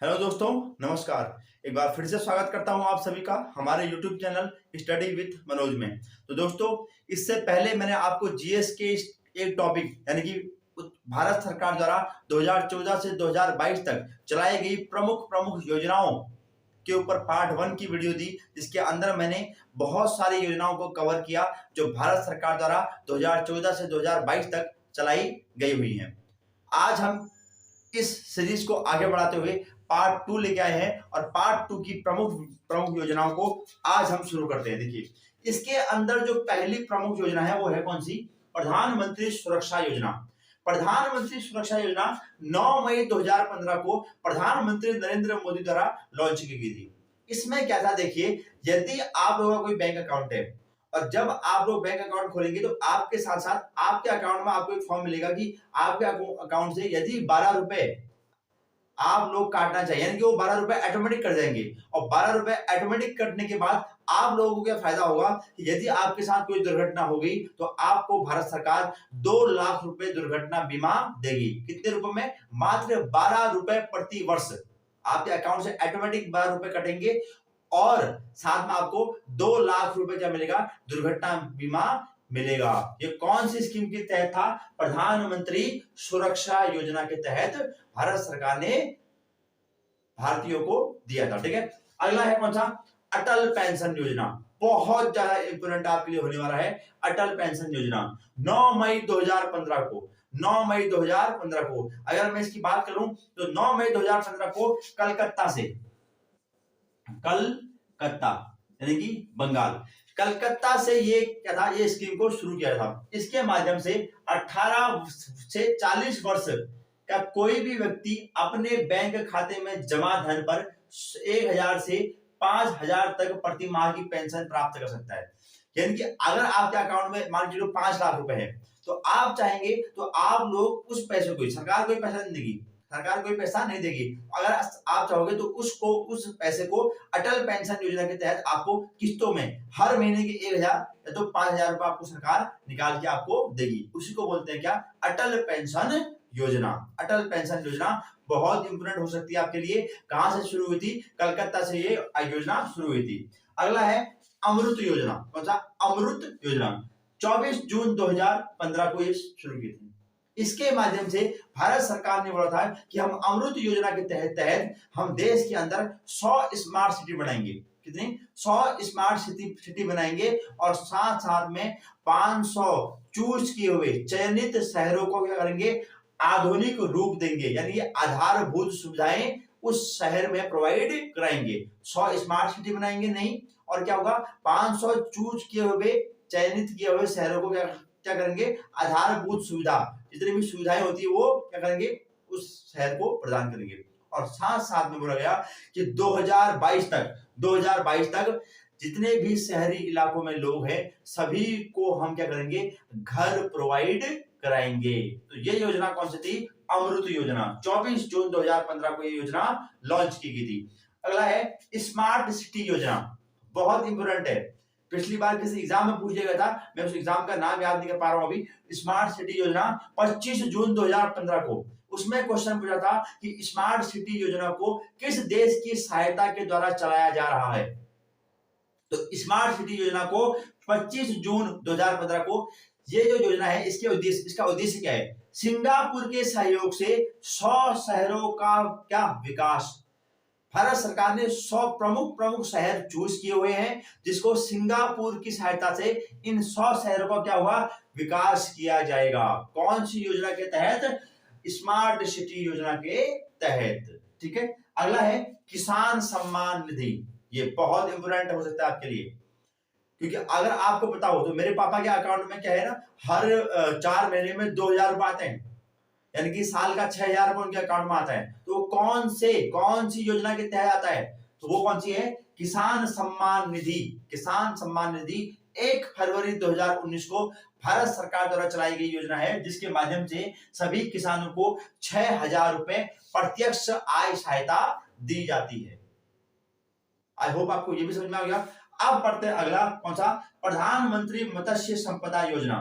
Hello दोस्तों, नमस्कार। एक बार फिर से स्वागत करता हूं आप सभी का हमारे YouTube channel study with Manoj में। तो दोस्तों, इससे पहले मैंने आपको जीएस के एक टॉपिक यानी कि भारत सरकार द्वारा 2014 से 2022 तक चलाई गई प्रमुख प्रमुख योजनाओं के ऊपर पार्ट 1 की वीडियो दी, जिसके अंदर मैंने बहुत सारी योजनाओं को कवर किया जो भारत सरकार द्वारा 2014 से 2022 तक चलाई गई हुई हैं। आज हम इस सीरीज को आगे बढ़ाते हुए पार्ट 2 लेके आए हैं और पार्ट 2 की प्रमुख प्रमुख योजनाओं को आज हम शुरू करते हैं। देखिए, इसके अंदर जो पहली प्रमुख योजना है वो है कौन सी? प्रधानमंत्री सुरक्षा योजना। प्रधानमंत्री सुरक्षा योजना 9 मई 2015 को प्रधानमंत्री नरेंद्र मोदी द्वारा लॉन्च की गई थी। इसमें क्या था, देखिए, यदि आप लोगों का कोई बैंक अकाउंट है और जब आप लोग बैंक अकाउंट खोलेंगे तो आपके साथ साथ आपके अकाउंट में आपको एक फॉर्म मिलेगा कि आपके अकाउंट से यदि 12 रुपए आप लोग काटना चाहिए, यानी कि वो 12 रुपए ऑटोमेटिक कट जाएंगे। और 12 रुपए ऑटोमेटिक कटने के बाद आप लोगों को क्या फायदा होगा कि यदि आपके साथ कोई दुर्घटना हो गई तो आपको भारत सरकार 2 लाख रुपए दुर्घटना बीमा देगी। कितने रुपए में? मात्र 12 रुपए प्रति वर्ष आपके अकाउंट से ऑटोमेटिक 12 रुपए कटेंगे और साथ में आपको 2 लाख रुपए क्या मिलेगा? दुर्घटना बीमा मिलेगा। ये कौन सी स्कीम के तहत था? प्रधानमंत्री सुरक्षा योजना के तहत भारत सरकार ने भारतीयों को दिया था। ठीक है, अगला है कौन सा? अटल पेंशन योजना। बहुत ज्यादा इंपोर्टेंट आपके लिए होने वाला है। अटल पेंशन योजना 9 मई 2015 को 9 मई 2015 को अगर मैं इसकी बात करूं तो 9 मई 2015 को कलकत्ता यानी कि बंगाल, कलकत्ता से ये क्या था, ये स्कीम को शुरू किया था। इसके माध्यम से 18 से 40 वर्ष का कोई भी व्यक्ति अपने बैंक खाते में जमा धन पर 1000 से 5000 तक प्रति माह की पेंशन प्राप्त कर सकता है। यानी कि अगर आपके अकाउंट में मान लीजिए 5 लाख रुपए है तो आप चाहेंगे तो आप लोग उस पैसे को, सरकार कोई पैसा नहीं देगी, सरकार कोई पैसा नहीं देगी, अगर आप चाहोगे तो उस पैसे को अटल पेंशन योजना के तहत आपको किस्तों में हर महीने के 1000 या तो 5000 रुपए आपको सरकार निकाल के आपको देगी। उसी को बोलते हैं क्या? अटल पेंशन योजना। अटल पेंशन योजना बहुत इंपोर्टेंट हो सकती है आपके लिए। कहां से शुरू हुई थी? कलकत्ता से ये योजना शुरू हुई थी। अगला है अमृत योजना। कौन सा? अमृत योजना 24 जून 2015 को ये शुरू की थी। इसके माध्यम से भारत सरकार ने बोला था कि हम अमृत योजना के तहत हम देश के अंदर 100 स्मार्ट सिटी बनाएंगे। कितनी? 100 स्मार्ट सिटी बनाएंगे और साथ साथ में 500 चूज किए हुए चयनित शहरों को क्या करेंगे? आधुनिक रूप देंगे, यानी ये आधारभूत सुविधाएं उस शहर में प्रोवाइड कराएंगे। 100 स्मार्ट सिटी बनाएंगे नहीं, और क्या होगा? 500 चूज किए हुए चयनित किए हुए शहरों को क्या करेंगे? आधारभूत सुविधा, जितनी भी सुविधाएं होती है वो क्या करेंगे? उस शहर को प्रदान करेंगे। और साथ साथ में बोला गया कि 2022 तक जितने भी शहरी इलाकों में लोग हैं सभी को हम क्या करेंगे? घर प्रोवाइड कराएंगे। तो ये योजना कौन सी थी? अमृत योजना। 24 जून 2015 को ये योजना लॉन्च की गई थी। अगला है स्मार्ट सिटी योजना। बहुत इंपोर्टेंट है, पिछली बार किसी एग्जाम में पूछ लिया था, मैं उस एग्जाम का नाम याद नहीं कर पा रहा हूं अभी। स्मार्ट सिटी योजना 25 जून 2015 को, उसमें क्वेश्चन पूछा था कि स्मार्ट सिटी योजना को किस देश की सहायता के द्वारा चलाया जा रहा है। तो स्मार्ट सिटी योजना को 25 जून 2015 को ये जो योजना है इसका उद्देश्य क्या है? सिंगापुर के सहयोग से 100 शहरों का क्या विकास। भारत सरकार ने 100 प्रमुख प्रमुख शहर चूज किए हुए हैं जिसको सिंगापुर की सहायता से इन 100 शहरों का क्या हुआ? विकास किया जाएगा। कौन सी योजना के तहत? स्मार्ट सिटी योजना के तहत। ठीक है, अगला है किसान सम्मान निधि। ये बहुत इंपोर्टेंट हो सकता है आपके लिए, क्योंकि अगर आपको पता हो तो मेरे पापा के अकाउंट में क्या है ना, हर 4 महीने में 2000 रुपए आते हैं, यानी कि साल का 6000 रुपए उनके अकाउंट में आता है। तो वो कौन सी योजना के तहत आता है? तो वो कौन सी है? किसान सम्मान निधि। किसान सम्मान निधि 1 फरवरी 2019 को भारत सरकार द्वारा चलाई गई योजना है, जिसके माध्यम से सभी किसानों को 6000 रुपए प्रत्यक्ष आय सहायता दी जाती है। आई होप आपको ये भी समझ में आ गया। अब पढ़ते हैं अगला, कौन सा? प्रधानमंत्री मत्स्य संपदा योजना।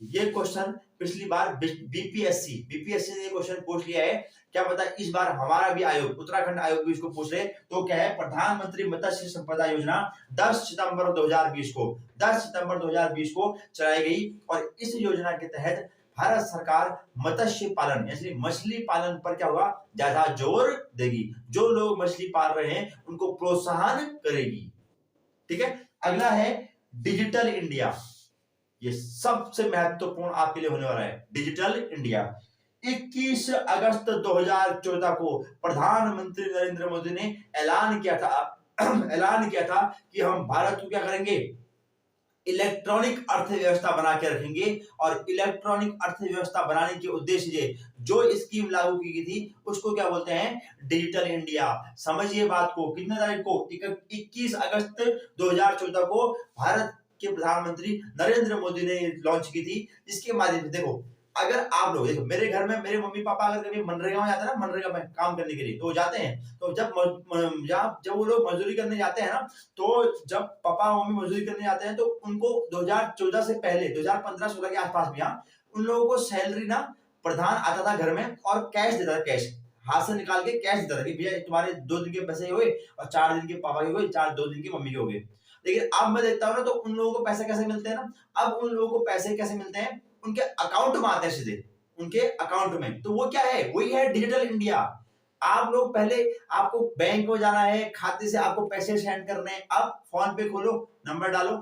ये क्वेश्चन पिछली बार बीपीएससी ने क्वेश्चन पूछ लिया है, क्या पता इस बार हमारा भी आयोग, उत्तराखंड आयोग भी इसको पूछ रहे। तो क्या है, प्रधानमंत्री मत्स्य संपदा योजना 10 सितंबर 2020 को चलाई गई और इस योजना के तहत भारत सरकार मत्स्य पालन यानी मछली पालन पर क्या होगा, ज्यादा जोर देगी। जो लोग मछली पाल रहे हैं उनको प्रोत्साहन करेगी। ठीक है, अगला है डिजिटल इंडिया। ये सबसे महत्वपूर्ण आपके लिए होने वाला है, डिजिटल इंडिया। 21 अगस्त 2014 को प्रधानमंत्री नरेंद्र मोदी ने ऐलान किया था कि हम भारत को क्या करेंगे, इलेक्ट्रॉनिक अर्थव्यवस्था बना के रखेंगे। और इलेक्ट्रॉनिक अर्थव्यवस्था बनाने के उद्देश्य से जो स्कीम लागू की गई थी उसको क्या बोलते हैं, डिजिटल इंडिया। समझिए बात को, कितने तारीख को, 21 अगस्त 2014 को भारत के प्रधानमंत्री नरेंद्र मोदी ने लॉन्च की थी। इसके माध्यम से देखो, अगर आप लोग देखो, मेरे घर में मेरे मम्मी पापा अगर कभी मनरेगा में जाते हैं ना, मनरेगा में काम करने के लिए तो जाते हैं, तो जब वो लोग मजदूरी करने जाते हैं ना, तो जब पापा मम्मी मजदूरी करने जाते हैं तो उनको 2014 से पहले 2015-16 के आसपास भी उन लोगों को सैलरी ना प्रधान आता था घर में और कैश देता था, कैश हाथ से निकाल के कैश देता था कि भैया तुम्हारे 2 दिन के पैसे हुए और 4 दिन के पापा के हुए, 2 दिन की मम्मी के हो गए। लेकिन अब मैं देखता हूँ ना, तो उन लोगों को पैसे कैसे मिलते हैं ना, अब उन लोगों को पैसे कैसे मिलते हैं, उनके अकाउंट में आते हैं सीधे, उनके अकाउंट में। तो वो क्या है, वही है डिजिटल इंडिया। आप लोग पहले आपको बैंक में जाना है, खाते से आपको पैसे सेंड करने हैं, अब फोन पे खोलो, नंबर डालो,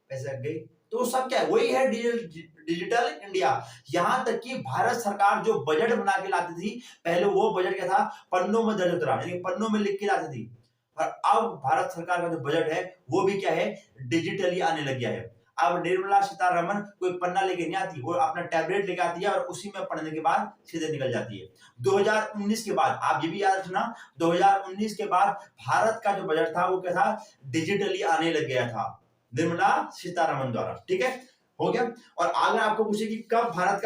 पैसे लग गए। तो सब क्या है, वही है डिजिटल इंडिया। यहां तक कि भारत सरकार जो बजट बना के लाती थी पहले, वो बजट क्या था, पन्नों में दर्ज होता, यानी पन्नों में लिख के लाती थी। और अब भारत सरकार का जो बजट है वो भी क्या है, डिजिटली आने लग गया है। अब निर्मला सीतारमण कोई पन्ना लेके नहीं आती, वो अपना टैबलेट लेके आती है और उसी में पढ़ने के बाद सीधे निकल जाती है। 2019 के बाद, आप ये भी याद रखना, 2019 के बाद भारत का जो बजट था वो क्या था, डिजिटली आने लग गया था निर्मला सीतारमण द्वारा। ठीक है, हो गया। और अगर आपको पूछे कि कब भारत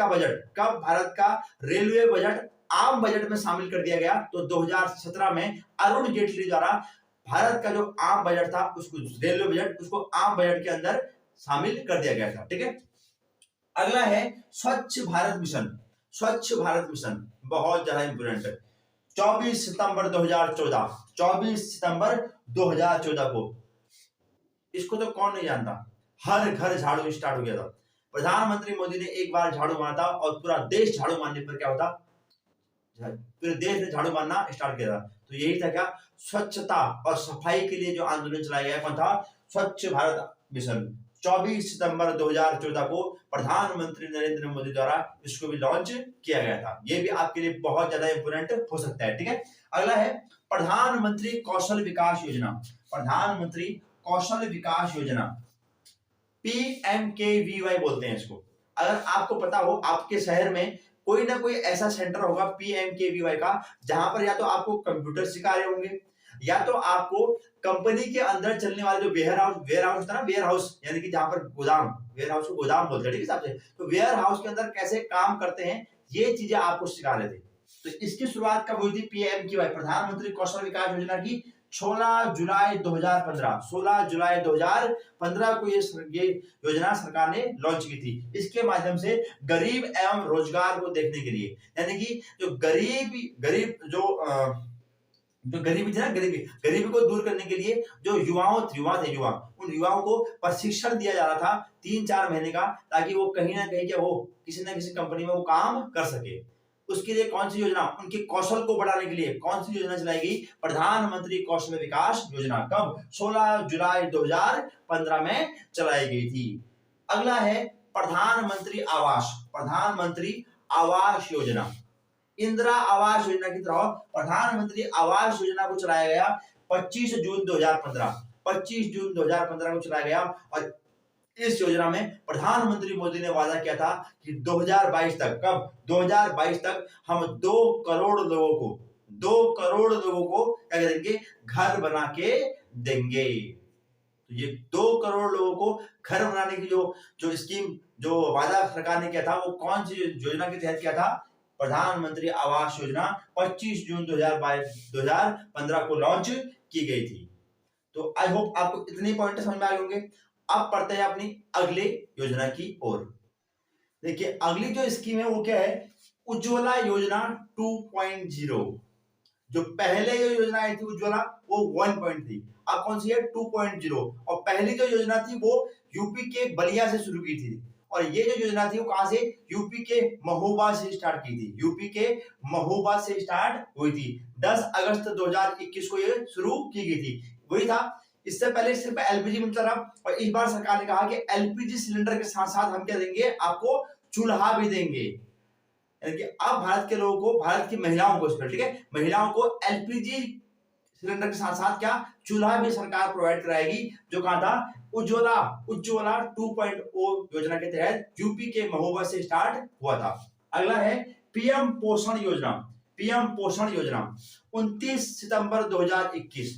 का रेलवे बजट आम बजट में शामिल कर दिया गया, तो 2017 में अरुण जेटली द्वारा भारत का जो आम बजट था उसको, रेलवे बजट, उसको आम बजट के अंदर शामिल कर दिया गया था। ठीक है, अगला है स्वच्छ भारत मिशन, बहुत ज्यादा इंपोर्टेंट है। 24 सितंबर 2014 को, इसको तो कौन नहीं जानता, हर घर झाड़ू स्टार्ट हो गया था। प्रधानमंत्री मोदी ने एक बार झाड़ू मारा था और पूरा देश झाड़ू मारने पर क्या होता, पूरे देश ने झाड़ू मारना स्टार्ट किया था। तो यही था क्या, स्वच्छता और सफाई के लिए जो आंदोलन चलाया गया कौन था, स्वच्छ भारत मिशन। 24 सितंबर 2014 को प्रधानमंत्री नरेंद्र मोदी द्वारा इसको भी लॉन्च किया गया था। ये भी आपके लिए बहुत ज्यादा इंपोर्टेंट हो सकता है। ठीक है, अगला है प्रधानमंत्री कौशल विकास योजना, PMKVY बोलते हैं इसको। अगर आपको पता हो, आपके शहर में कोई ना कोई ऐसा सेंटर होगा PMKVY का, जहां पर या तो आपको कंप्यूटर सिखा रहे होंगे, या तो आपको कंपनी के अंदर चलने वाले जो वेयर हाउस था ना, वेयर हाउस यानी कि जहां पर गोदाम, वेयर हाउस को गोदाम बोलते हैं, ठीक है, तो वेयर हाउस के अंदर कैसे काम करते हैं ये चीजें आपको सिखा रहे थे। तो इसकी शुरुआत कब हुई थी, PMKVY प्रधानमंत्री कौशल विकास योजना की 16 जुलाई 2015 को ये योजना सरकार ने लॉन्च की थी। इसके माध्यम से गरीब एवं रोजगार को देखने के लिए, यानी कि जो गरीबी थी ना, गरीबी को दूर करने के लिए जो युवा उन युवाओं को प्रशिक्षण दिया जा रहा था 3-4 महीने का, ताकि वो कहीं ना कहीं क्या, वो किसी ना किसी कंपनी में वो काम कर सके। उसके लिए कौन सी योजना, उनके कौशल को बढ़ाने के लिए कौन सी योजना चलाई गई, प्रधानमंत्री कौशल विकास योजना। कब, 16 जुलाई 2015 में चलाई गई थी। अगला है प्रधानमंत्री आवास योजना। इंदिरा आवास योजना की तरह प्रधानमंत्री आवास योजना को चलाया गया 25 जून 2015 को चलाया गया। और इस योजना में प्रधानमंत्री मोदी ने वादा किया था कि 2022 तक, कब, 2022 तक हम 2 करोड़ लोगों को क्या करेंगे, घर बना के देंगे। तो ये 2 करोड़ लोगों को घर बनाने की जो स्कीम, जो वादा सरकार ने किया था, वो कौन सी योजना के तहत किया था, प्रधानमंत्री आवास योजना 25 जून 2015 को लॉन्च की गई थी। तो आई होप आपको इतने पॉइंट समझ में आ गए होंगे। अब पढ़ते हैं अपनी अगले योजना की ओर। देखिए अगली जो स्कीम है वो क्या है, उज्ज्वला योजना 2.0। जो पहले जो योजना आई थी उज्ज्वला वो 1 थी, अब कौन सी है 2.0। और पहली जो योजना थी वो यूपी के बलिया से शुरू की थी, और ये जो योजना थी वो कहां से, यूपी के महोबा से स्टार्ट की थी, यूपी के महोबा से स्टार्ट हुई थी। 10 अगस्त 2021 को ये शुरू की गई थी। वही था, इससे पहले सिर्फ एलपीजी मिलता था, और इस बार सरकार ने कहा कि एलपीजी सिलेंडर के साथ साथ हम क्या देंगे आपको, चूल्हा भी देंगे। यानी कि अब भारत के लोगों को, भारत की महिलाओं को, ठीक है, महिलाओं को एलपीजी सिलेंडर के साथ साथ क्या, चूल्हा भी सरकार प्रोवाइड कराएगी। जो कहा था, उज्ज्वला उज्ज्वला 2.0 योजना के तहत यूपी के महोबा से स्टार्ट हुआ था। अगला है पीएम पोषण योजना। पीएम पोषण योजना 29 सितंबर 2021।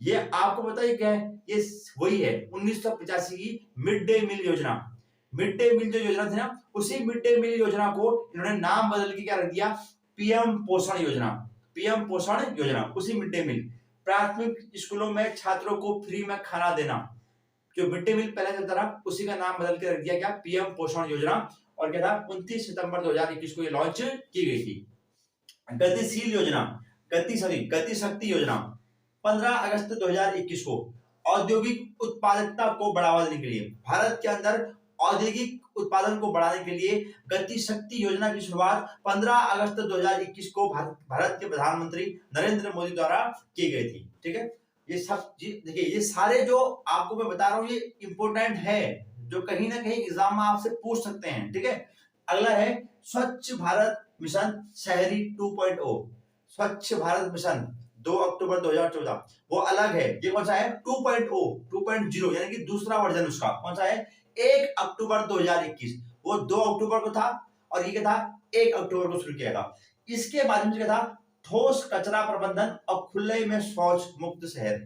ये आपको पता है क्या है, ये वही है 1985 की मिड डे मील योजना। मिड डे मील जो योजना थी ना, उसी मिड डे मील योजना को इन्होंने नाम बदल के क्या रख दिया, पीएम पोषण योजना। पीएम पोषण योजना उसी मिड डे मील, प्राथमिक स्कूलों में छात्रों को फ्री में खाना देना। जो मिड डे मील पहले चलता रहा उसी का नाम बदल के रख दिया क्या, पीएम पोषण योजना। और क्या था, 29 सितंबर 2021 को ये लॉन्च की गई थी। गतिशील योजना, गति शक्ति योजना 15 अगस्त 2021 को औद्योगिक उत्पादकता को बढ़ावा देने के लिए, भारत के अंदर औद्योगिक उत्पादन को बढ़ाने के लिए गति शक्ति योजना की शुरुआत 15 अगस्त 2021 को भारत के प्रधानमंत्री नरेंद्र मोदी द्वारा की गई थी। ठीक है, ये सब देखिए, ये सारे जो आपको मैं बता रहा हूँ ये इंपोर्टेंट है, जो कहीं ना कहीं एग्जाम में आपसे पूछ सकते हैं। ठीक है, अगला है स्वच्छ भारत मिशन शहरी 2.0। स्वच्छ भारत मिशन 2 अक्टूबर 2014, वो अलग है। ये कौन सा है, 2.0 यानी कि दूसरा वर्जन उसका कौन सा है, 1 अक्टूबर 2021। वो 2 अक्टूबर को था, और ये क्या था, 1 अक्टूबर को शुरू किया था। इसके माध्यम से क्या था, ठोस कचरा प्रबंधन और खुले में शौच मुक्त शहर।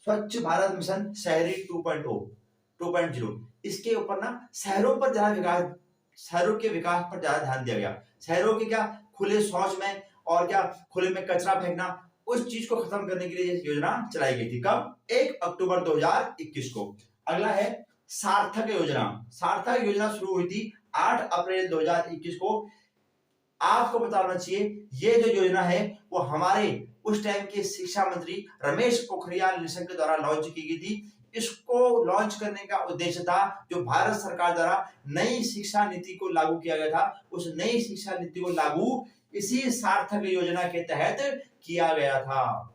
स्वच्छ भारत मिशन शहरी 2.0। इसके ऊपर ना शहरों पर ज्यादा विकास, शहरों के विकास पर ज्यादा ध्यान दिया गया। शहरों के क्या, खुले शौच में और क्या, खुले में कचरा फेंकना, उस चीज को खत्म करने के लिए योजना चलाई गई थी। कब, 1 अक्टूबर 2021 को। अगला है सार्थक योजना। सार्थक योजना शुरू हुई थी 8 अप्रैल 2021 को। आपको बताना चाहिए ये जो योजना है वो हमारे उस टाइम के शिक्षा मंत्री रमेश पोखरियाल निशंक के द्वारा लॉन्च की गई थी। इसको लॉन्च करने का उद्देश्य था, जो भारत सरकार द्वारा नई शिक्षा नीति को लागू किया गया था, उस नई शिक्षा नीति को लागू इसी सार्थक योजना के तहत किया गया था।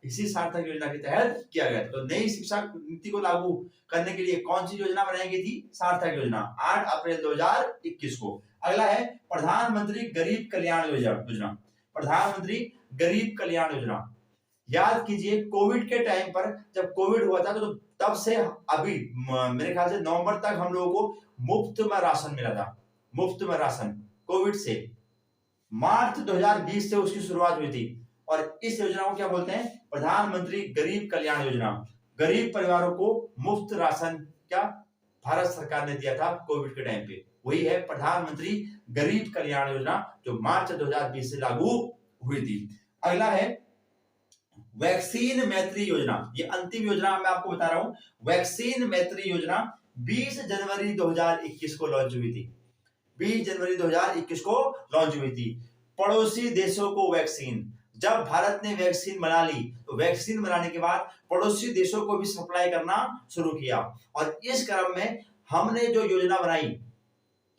इसी सार्थक योजना के तहत किया गया था। तो नई शिक्षा नीति को लागू करने के लिए कौन सी योजना बनाई गई थी, सार्थक योजना, 8 अप्रैल 2021 को। अगला है प्रधानमंत्री गरीब कल्याण योजना। प्रधानमंत्री गरीब कल्याण योजना, याद कीजिए कोविड के टाइम पर जब कोविड हुआ था तो तब से अभी मेरे ख्याल से नवंबर तक हम लोगों को मुफ्त में राशन मिला था। मुफ्त में राशन कोविड से, मार्च 2020 से उसकी शुरुआत हुई थी। और इस योजना को क्या बोलते हैं, प्रधानमंत्री गरीब कल्याण योजना। गरीब परिवारों को मुफ्त राशन क्या भारत सरकार ने दिया था कोविड के टाइम पे, वही है प्रधानमंत्री गरीब कल्याण योजना, जो मार्च 2020 से लागू हुई थी। अगला है वैक्सीन मैत्री योजना। ये अंतिम योजना मैं आपको बता रहा हूं। वैक्सीन मैत्री योजना 20 जनवरी 2021 को लॉन्च हुई थी। 20 जनवरी 2021 को लॉन्च हुई थी। पड़ोसी देशों को वैक्सीन, जब भारत ने वैक्सीन बना ली तो वैक्सीन बनाने के बाद पड़ोसी देशों को भी सप्लाई करना शुरू किया। और इस क्रम में हमने जो योजना बनाई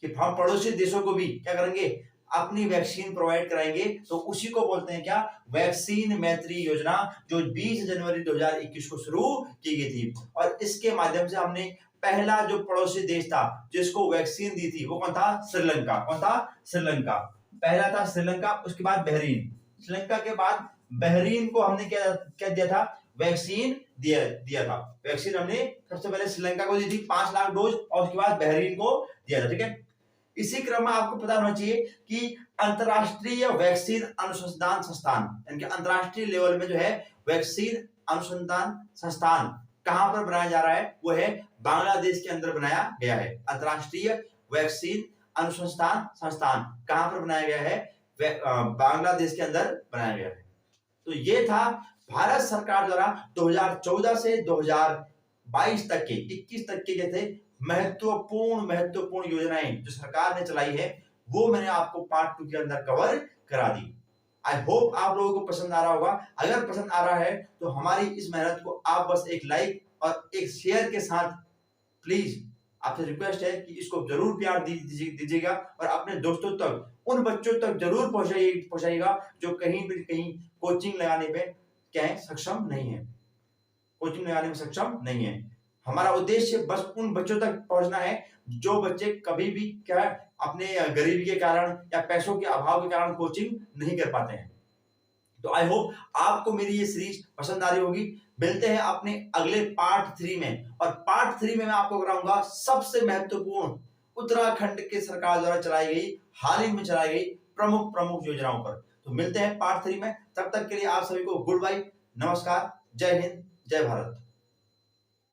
कि हम पड़ोसी देशों को भी क्या करेंगे, अपनी वैक्सीन प्रोवाइड कराएंगे, तो उसी को बोलते हैं क्या, वैक्सीन मैत्री योजना, जो 20 जनवरी 2021 को शुरू की गई थी। और इसके माध्यम से हमने पहला जो पड़ोसी देश था जिसको वैक्सीन दी थी वो कौन था, श्रीलंका। कौन था, श्रीलंका। पहला था श्रीलंका, उसके बाद बहरीन। श्रीलंका के बाद बहरीन को हमने क्या दिया था, वैक्सीन दिया था। वैक्सीन हमने सबसे पहले श्रीलंका को दी थी 5 लाख डोज, और उसके बाद बहरीन को दिया था। ठीक है, इसी क्रम में आपको पता होना चाहिए कि अंतरराष्ट्रीय वैक्सीन अनुसंधान संस्थान, यानी कि अंतरराष्ट्रीय लेवल में जो है वैक्सीन अनुसंधान संस्थान कहां पर बनाया जा रहा है, वो है बांग्लादेश के अंदर बनाया गया है। अंतरराष्ट्रीय वैक्सीन अनुसंधान संस्थान कहां पर बनाया गया है, बांग्लादेश के अंदर बनाया गया है। तो ये था भारत सरकार द्वारा 2014 से 2022 तक के 21 तक के जो थे महत्वपूर्ण महत्वपूर्ण योजनाएं जो सरकार ने चलाई है वो मैंने आपको पार्ट 2 के अंदर कवर करा दी। आई होप आप लोगों को पसंद आ रहा होगा। अगर पसंद आ रहा है तो हमारी इस मेहनत को आप बस एक लाइक और एक शेयर के साथ प्लीज आपसे रिक्वेस्ट है कि इसको जरूर प्यार दीजिएगा और अपने दोस्तों तक, उन बच्चों तक जरूर पहुंचाइएगा जो कहीं भी कहीं कोचिंग लगाने पे क्या है सक्षम नहीं है, कोचिंग लगाने में सक्षम नहीं है। हमारा उद्देश्य बस उन बच्चों तक पहुंचना है जो बच्चे कभी भी क्या है अपने गरीबी के कारण या पैसों के अभाव के कारण कोचिंग नहीं कर पाते हैं। तो आई होप आपको मेरी ये सीरीज पसंद आ रही होगी। मिलते हैं अपने अगले पार्ट 3 में, और पार्ट 3 में मैं आपको कराऊंगा सबसे महत्वपूर्ण उत्तराखंड के सरकार द्वारा चलाई गई, हाल ही में चलाई गई प्रमुख प्रमुख योजनाओं पर। तो मिलते हैं पार्ट 3 में, तब तक के लिए आप सभी को गुड बाय, नमस्कार, जय हिंद, जय भारत।